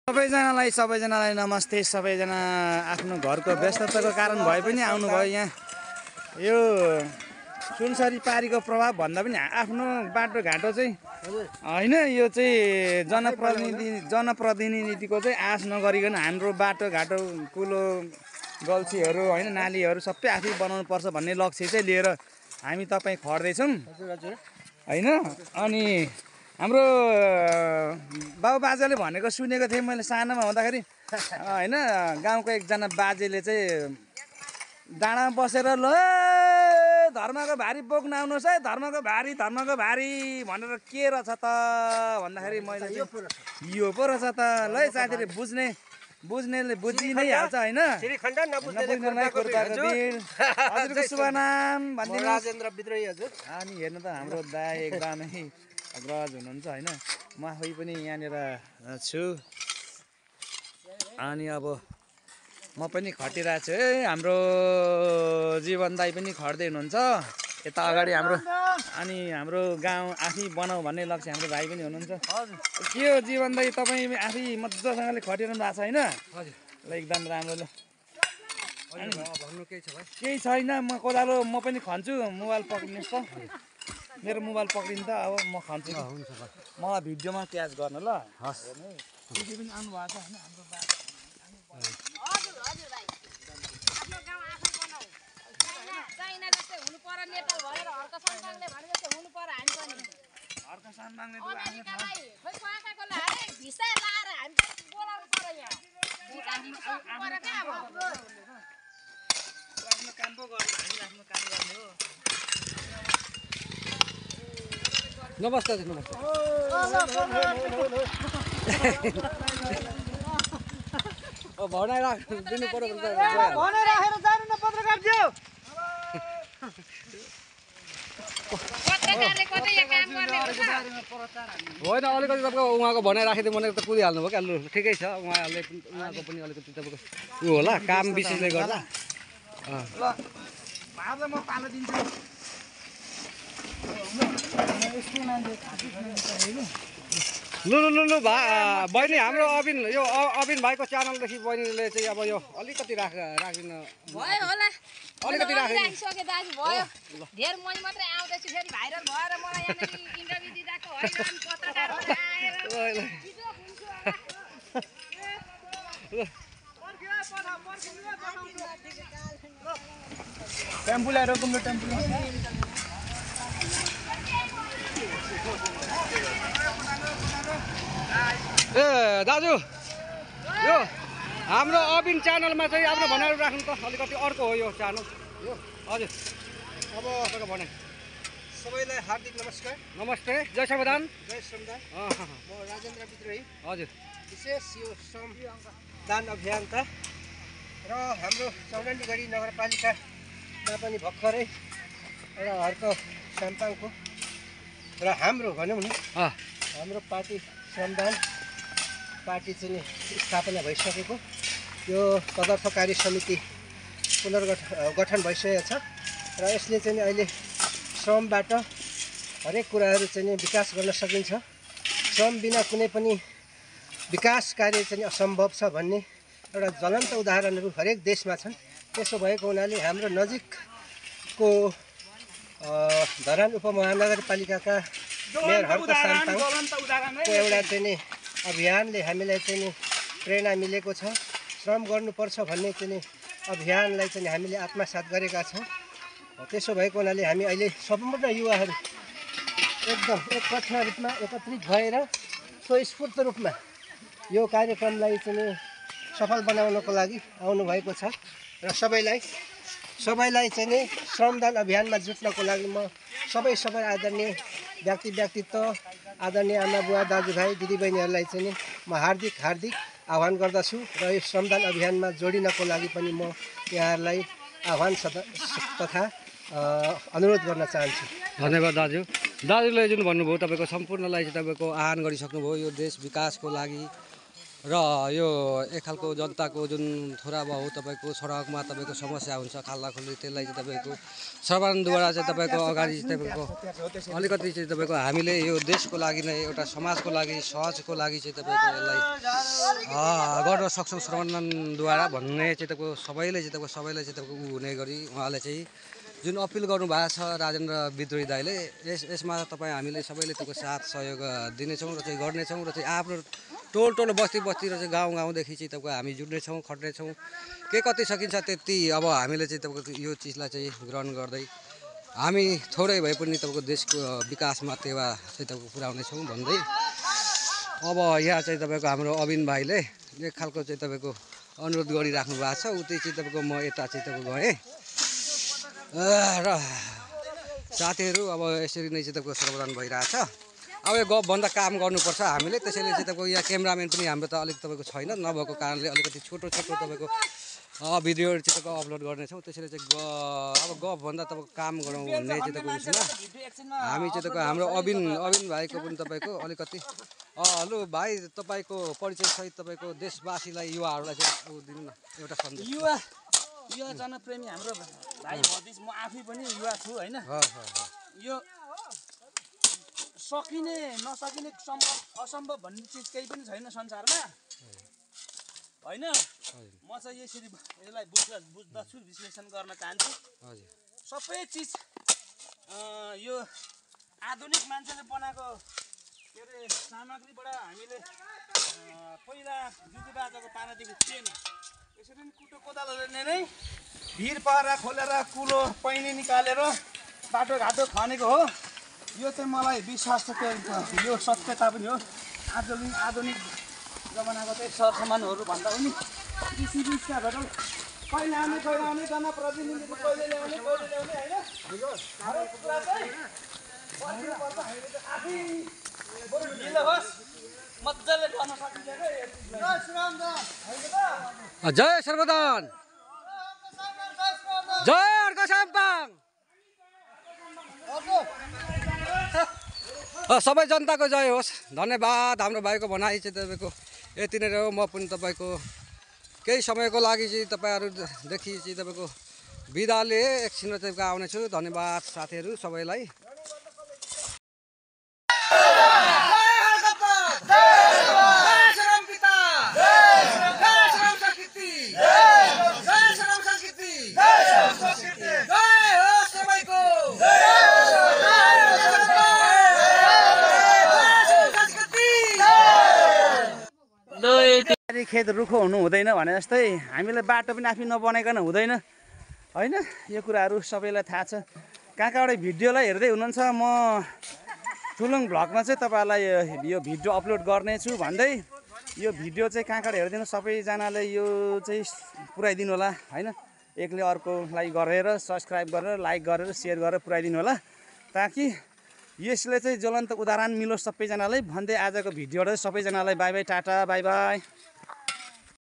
सबैजनालाई नमस्ते। सबैजना आफ्नो घरको व्यस्तताको कारण भए पनि आउनुभयो यहाँ। यो सुनसरी पारीको प्रभाव भन्दा पनि आफ्नो बाटोघाटो चाहिँ होइन, यो चाहिँ जनप्रतिनिधिको चाहिँ आश नगरिकन हाम्रो बाटोघाटो कुलो गल्छीहरू होइन, नालीहरू सबै आफै बनाउनु पर्छ भन्ने लक्ष्य चाहिँ लिएर हामी तपाईँ खट्दैछौँ होइन। अनि हाम्रो बाबुबाजेले भनेको सुनेको थिएँ मैले सानोमा हुँदाखेरि होइन, गाउँको एकजना बाजेले चाहिँ डाँडामा बसेर ल धर्मको भारी बोक्न आउनुहोस् है, धर्मको भारी भनेर के रहेछ त भन्दाखेरि मैले यो पो रहेछ त। ल साथीले बुझ्नेले बुझि नै हाल्छ होइन। हजुरको शुभ नाम भनिदिनु। राजेन्द्र विद्रोही हजुर। अनि हेर्नु त हाम्रो दाइ एकदमै अग्रज हुनुहुन्छ होइन। म आफै पनि यहाँनिर छु। अनि अब म पनि खटिरहेको छु है। हाम्रो जीवन दाइ पनि खट्दै हुनुहुन्छ यता अगाडि हाम्रो। अनि हाम्रो गाउँ आफै बनाऊ भन्ने लक्ष्य हाम्रो भाइ पनि हुनुहुन्छ। के हो जीवन दाइ, तपाईँ आफै मजासँगले खटिरहनु भएको छ होइन? ल एकदम राम्रो। ल भन्नु केही छ भाइ? केही छैन, म कोदालो म पनि खन्छु। मोबाइल पक्रिनुहोस् त, मेरो मोबाइल पक्रिनु त। अब म खन्छु कि मलाई भिडियोमा क्याच गर्नु ल। हस् दिदी पनि आउनु भएको छ होइन हाम्रो बाटो। नमस्ते हजुर, नमस्ते। भनाइ राखिदिनु पर्यो भने त भनाइ राखेर जानु न पत्रकार ज्यू। होइन, अलिकति तपाईँको उहाँको भनाइ राखिदिनु भनेर त कुदिहाल्नु भयो क्या। लु ठिकै छ, उहाँको पनि अलिकति तपाईँको ऊ होला काम विशेषले गर्दा। ल भातलाई म पालो दिन्छु। लु लु लु लु बहिनी, हाम्रो अबिन भाइको च्यानलदेखि बहिनीले चाहिँ अब यो अलिकति राखिदिनु भयो होला। अलिकति राखिसके दाजु भयो। धेर मै मात्रै आउँदैछु, फेरि भाइरल भएर मलाई यहाँ इन्टरभ्यू दिँदाको होइन, पत्रकार आएर टेम्पो ल्याएर कुम्रो टेम्पो ए दाजु, यो हाम्रो अबिन च्यानलमा चाहिँ आफ्नो भनाइहरू राख्नु त। अलिकति अर्को हो यो च्यानल यो। हजुर, अब तपाईँको भनाइ। सबैलाई हार्दिक नमस्कार। नमस्ते, जय संविधान। जय संविधान। म राजेन्द्र विद्रोही। हजुर, विशेष यो श्रमदान अभियानका र हाम्रो चौरण्डीगढी नगरपालिकामा पनि भर्खरै एउटा हर्क साम्पाङको र हाम्रो भनौँ न हाम्रो पार्टी श्रमदान पार्टी चाहिँ स्थापना भइसकेको यो तदर्थ कार्य समिति गठन भइसकेको छ र यसले चाहिँ अहिले श्रमबाट हरेक कुराहरू चाहिँ विकास गर्न सकिन्छ। श्रम बिना कुनै पनि विकास कार्य चाहिँ असम्भव छ भन्ने एउटा ज्वलन्त उदाहरणहरू हरेक देशमा छन्। त्यसो भएको हुनाले हाम्रो नजिकको धरान उपमहानगरपालिकाका मेयर हर्क साम्पाङको एउटा चाहिँ अभियानले हामीलाई चाहिँ प्रेरणा मिलेको छ। श्रम गर्नुपर्छ भन्ने चाहिँ अभियानलाई चाहिँ हामीले आत्मसात गरेका छौँ। त्यसो भएको हुनाले हामी अहिले सम्पूर्ण युवाहरू एकदम एकट्ठा रूपमा एकत्रित भएर स्वस्फूर्त रूपमा यो कार्यक्रमलाई चाहिँ सफल बनाउनको लागि आउनुभएको छ र सबैलाई चाहिँ नि श्रमदान अभियानमा जुट्नको लागि म सबै आदरणीय व्यक्तित्व आदरणीय आमा बुवा दाजुभाइ दिदीबहिनीहरूलाई चाहिँ नि म हार्दिक आह्वान गर्दछु र यो श्रमदान अभियानमा जोडिनको लागि पनि म यहाँहरूलाई आह्वान तथा अनुरोध गर्न चाहन्छु। धन्यवाद दाजु। दाजुले जुन भन्नुभयो तपाईँको सम्पूर्णलाई चाहिँ तपाईँको आह्वान गरिसक्नुभयो यो देश विकासको लागि र यो एक खालको जनताको जुन थोरा बहु तपाईँको सडकमा तपाईँको समस्या हुन्छ खाल्दाखुल्ली त्यसलाई चाहिँ तपाईँको सर्वानुद्वारा चाहिँ तपाईँको अगाडि तपाईँको अलिकति चाहिँ तपाईँको हामीले यो देशको लागि नै एउटा समाजको लागि सहजको लागि चाहिँ तपाईँको यसलाई गर्न सक्छौँ सर्वानुद्वारा भन्ने चाहिँ तपाईँको सबैले चाहिँ तपाईँको हुने गरी उहाँले चाहिँ जुन अपिल गर्नुभएको छ राजेन्द्र विद्रोही दाइले यसमा तपाईँ हामीले सबैले तपाईँको साथ सहयोग दिनेछौँ र चाहिँ गर्नेछौँ र चाहिँ आफ्नो टोल बस्ती र चाहिँ गाउँदेखि चाहिँ तपाईँको हामी जुट्नेछौँ खट्नेछौँ के कति सकिन्छ त्यति अब हामीले चाहिँ तपाईँको यो चिजलाई चाहिँ ग्रहण गर्दै हामी थोरै भए पनि तपाईँको देशको विकासमा टेवा चाहिँ तपाईँको पुर्याउनेछौँ भन्दै अब यहाँ चाहिँ तपाईँको हाम्रो अबिन भाइले एक खालको चाहिँ तपाईँको अनुरोध गरिराख्नु भएको छ उतै चाहिँ तपाईँको म यता चाहिँ तपाईँको गएँ र साथीहरू अब यसरी नै चाहिँ तपाईँको सर्वदान भइरहेछ अब यो गफभन्दा काम गर्नुपर्छ हामीले त्यसैले चाहिँ तपाईँको यहाँ क्यामेराम्यान पनि हाम्रो त अलिक तपाईँको छैन नभएको कारणले अलिकति छोटो तपाईँको भिडियोहरू चाहिँ तपाईँको अपलोड गर्नेछौँ त्यसैले चाहिँ अब गफभन्दा तपाईँको काम गरौँ भन्ने चाहिँ तपाईँको उसमा हामी चाहिँ तपाईँको हाम्रो अबिन भाइको पनि तपाईँको अलिकति हेलो भाइ तपाईँको परिचयसहित तपाईँको देशवासीलाई युवाहरूलाई चाहिँ दिनु न एउटा सन्देश युवा जनप्रेमी हाम्रो भाइ भतिज म आफै पनि युवा छु होइन यो सकिने नसकिने असम्भव भन्ने चिज केही पनि छैन संसारमा होइन म चाहिँ यसरी यसलाई बुझ्दछु विश्लेषण गर्न चाहन्छु सबै चिज यो आधुनिक मान्छेले बनाएको के अरे सामग्रीबाट हामीले पहिला जुदी बाजाको पानादेखि थिएन यसरी नै कुटो कोदालोले नै भिर पहरा खोलेर कुलो पैनी निकालेर बाटोघाटो खनेको हो यो चाहिँ मलाई विश्वास छ यो सत्यता पनि हो आधुनिक जमानाको चाहिँ सरसामानहरू भन्दा पनि कृषि विस्तारहरू कहिले आउने जनप्रतिनिधिको कहिले ल्याउने होइन हरेक कुरा चाहिँ पर्छ हामीले चाहिँ आफै बरु ढिलो होस् मजाले गर्न सकिन्छ क्या जय सर्वदान जय अर्को साम्पाङ सबै जनताको जय होस् धन्यवाद हाम्रो भाइको भनाइ चाहिँ तपाईँको यति नै हो म पनि तपाईँको केही समयको लागि चाहिँ तपाईँहरूदेखि चाहिँ तपाईँको बिदा लिएँ एकछिन तपाईँको आउनेछु धन्यवाद साथीहरू सबैलाई खेत रुखो हुनु हुँदैन भने जस्तै हामीले बाटो पनि आफै नबनाइकन हुँदैन होइन यो कुराहरू सबैलाई थाहा छ कहाँबाट भिडियोलाई हेर्दै हुनुहुन्छ म थुलुङ भ्लगमा चाहिँ तपाईँहरूलाई यो भिडियो अपलोड गर्नेछु भन्दै यो भिडियो चाहिँ कहाँबाट हेरिदिनु सबैजनाले यो चाहिँ पुऱ्याइदिनु होला होइन एकले अर्कोलाई गरेर सब्सक्राइब गरेर लाइक गरेर सेयर गरेर पुऱ्याइदिनु होला ताकि यसले चाहिँ ज्वलन्त उदाहरण मिलोस् सबैजनालाई भन्दै आजको भिडियोबाट सबैजनालाई by by tata bye by